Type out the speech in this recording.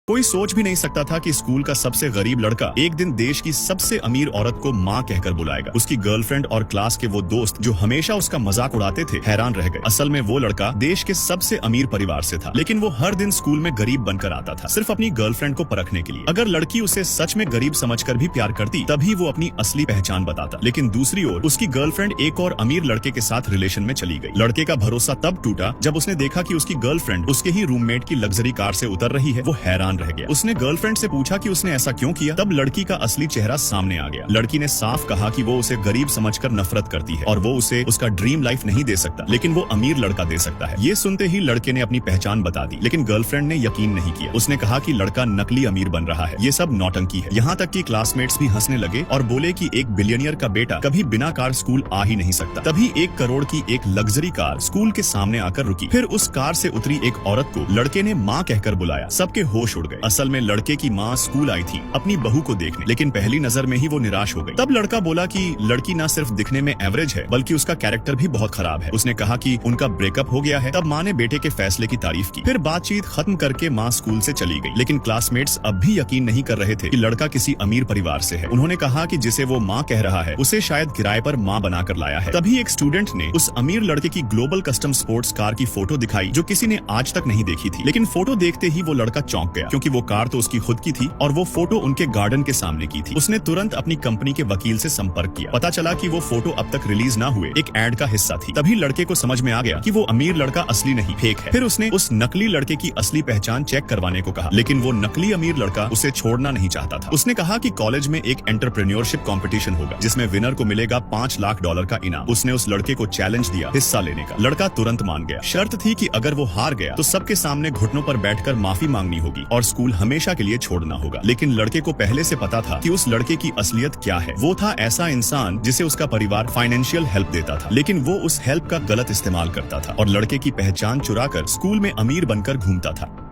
कोई सोच भी नहीं सकता था कि स्कूल का सबसे गरीब लड़का एक दिन देश की सबसे अमीर औरत को माँ कहकर बुलाएगा। उसकी गर्लफ्रेंड और क्लास के वो दोस्त जो हमेशा उसका मजाक उड़ाते थे हैरान रह गए। असल में वो लड़का देश के सबसे अमीर परिवार से था, लेकिन वो हर दिन स्कूल में गरीब बनकर आता था, सिर्फ अपनी गर्लफ्रेंड को परखने के लिए। अगर लड़की उसे सच में गरीब समझकर भी प्यार करती तभी वो अपनी असली पहचान बताता। लेकिन दूसरी ओर उसकी गर्लफ्रेंड एक और अमीर लड़के के साथ रिलेशन में चली गई। लड़के का भरोसा तब टूटा जब उसने देखा कि उसकी गर्लफ्रेंड उसके ही रूममेट की लग्जरी कार से उतर रही है। वो हैरान रह गया। उसने गर्लफ्रेंड से पूछा कि उसने ऐसा क्यों किया। तब लड़की का असली चेहरा सामने आ गया। लड़की ने साफ कहा कि वो उसे गरीब समझकर नफरत करती है और वो उसे उसका ड्रीम लाइफ नहीं दे सकता, लेकिन वो अमीर लड़का दे सकता है। ये सुनते ही लड़के ने अपनी पहचान बता दी, लेकिन गर्लफ्रेंड ने यकीन नहीं किया। उसने कहा कि लड़का नकली अमीर बन रहा है, ये सब नौटंकी है। यहाँ तक कि क्लासमेट्स भी हंसने लगे और बोले कि एक बिलियनियर का बेटा कभी बिना कार स्कूल आ ही नहीं सकता। तभी 1 करोड़ की एक लग्जरी कार स्कूल के सामने आकर रुकी। फिर उस कार से उतरी एक औरत को लड़के ने माँ कहकर बुलाया। सबके होश उड़ गए। असल में लड़के की माँ स्कूल आई थी अपनी बहू को देखने, लेकिन पहली नजर में ही वो निराश हो गई। तब लड़का बोला कि लड़की न सिर्फ दिखने में एवरेज है बल्कि उसका कैरेक्टर भी बहुत खराब है। उसने कहा कि उनका ब्रेकअप हो गया है। तब माँ ने बेटे के फैसले की तारीफ की। फिर बातचीत खत्म करके माँ स्कूल से चली गई, लेकिन क्लासमेट्स अब भी यकीन नहीं कर रहे थे कि लड़का किसी अमीर परिवार से है। उन्होंने कहा कि जिसे वो माँ कह रहा है उसे शायद किराए पर माँ बनाकर लाया है। तभी एक स्टूडेंट ने उस अमीर लड़के की ग्लोबल कस्टम स्पोर्ट्स कार की फोटो दिखाई जो किसी ने आज तक नहीं देखी थी। लेकिन फोटो देखते ही वो लड़का चौंक गया, क्योंकि वो कार तो उसकी खुद की थी और वो फोटो उनके गार्डन के सामने की थी। उसने तुरंत अपनी कंपनी के वकील से संपर्क किया। पता चला कि वो फोटो अब तक रिलीज ना हुए एक एड का हिस्सा थी। तभी लड़के को समझ में आ गया कि वो अमीर लड़का असली नहीं, फेक है। फिर उसने उस नकली लड़के की असली पहचान चेक करवाने को कहा, लेकिन वो नकली अमीर लड़का उसे छोड़ना नहीं चाहता था। उसने कहा कि कॉलेज में एक एंटरप्रेन्योरशिप कंपटीशन होगा जिसमें विनर को मिलेगा $5 लाख का इनाम। उसने उस लड़के को चैलेंज दिया हिस्सा लेने का। लड़का तुरंत मान गया। शर्त थी कि अगर वो हार गया तो सबके सामने घुटनों पर बैठकर माफी मांगनी होगी और स्कूल हमेशा के लिए छोड़ना होगा। लेकिन लड़के को पहले से पता था कि उस लड़के की असलियत क्या है। वो था ऐसा इंसान जिसे उसका परिवार फाइनेंशियल हेल्प देता था, लेकिन वो उस हेल्प का गलत इस्तेमाल करता था और लड़के की पहचान चुराकर स्कूल में अमीर बनकर घूमता था।